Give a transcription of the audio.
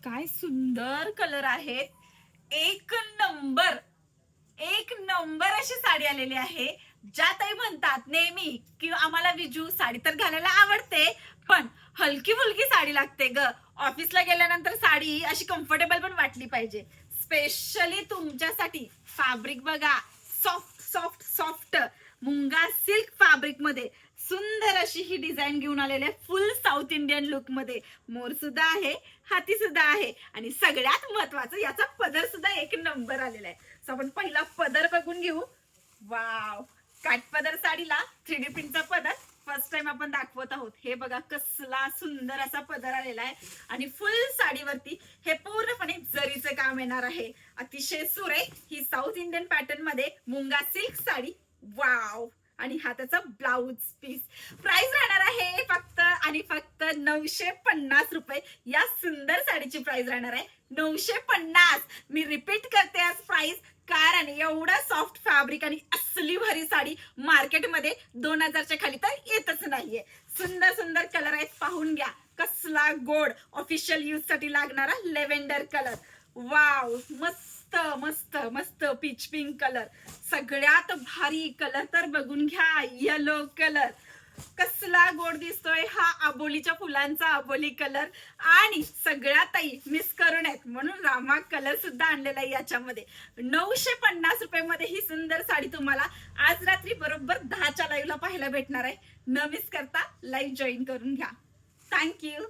काय सुंदर कलर आहेत. एक नंबर, एक नंबर अशी साडी आलेली आहे. ज्या ताई म्हणतात नेहमी की आम्हाला विजू साडी तर घालायला आवडते, पण हलकी फुलकी साडी लागते ग. ऑफिसला गेल्यानंतर साडी अशी कम्फर्टेबल पण वाटली पाहिजे. स्पेशली तुमच्यासाठी फॅब्रिक बघा, सॉफ्ट सॉफ्ट सॉफ्ट मुंगा सिल्क फॅब्रिक मध्ये सुंदर अशी ही डिझाईन घेऊन आलेले फुल साऊथ इंडियन लुक मध्ये. मोर सुद्धा आहे, हाती सुद्धा आहे आणि सगळ्यात महत्वाचं याचा पदर सुद्धा एक नंबर आलेला आहे. सो आपण पहिला पदर बघून घेऊ. वाव, काठपदर साडीला 3D प्रिंटचा पदर फर्स्ट टाइम आपण दाखवत आहोत. हे बघा कसला सुंदर असा पदर आलेला आहे आणि फुल साडीवरती हे पूर्णपणे जरीचं काम येणार आहे. अतिशय सुरेख ही साऊथ इंडियन पॅटर्न मध्ये मुंगा सिल्क साडी. वाव, आणि हा त्याचा ब्लाउज पीस. प्राइस राहणार आहे फक्त आणि फक्त 950 रुपये. या सुंदर साडीची प्राइस राहणार आहे 950. मी रिपीट करते आज प्राइस, कारण एवढा सॉफ्ट फॅब्रिक आणि असली भारी साडी मार्केटमध्ये 2000च्या खाली तर येतच नाहीये. सुंदर सुंदर कलर आहेत, पाहून घ्या. कसला गोड ऑफिशियल यूज साठी लागणारा लेव्हेंडर कलर. वाव, मस्त मस्त मस्त पीच पिंक कलर. सगळ्यात भारी कलर तर बघून घ्या, येलो कलर. कसला गोड दिसतोय हा आबोलीच्या फुलांचा आबोली कलर. आणि सगळ्यात ताई मिस करू नयेत म्हणून रामा कलर सुद्धा आणलेला आहे याच्यामध्ये. 950 रुपये मध्ये ही सुंदर साडी तुम्हाला आज रात्री बरोबर 10च्या लाईव्हला पाहायला भेटणार आहे. न मिस करता लाईव्ह जॉईन करून घ्या. थँक्यू.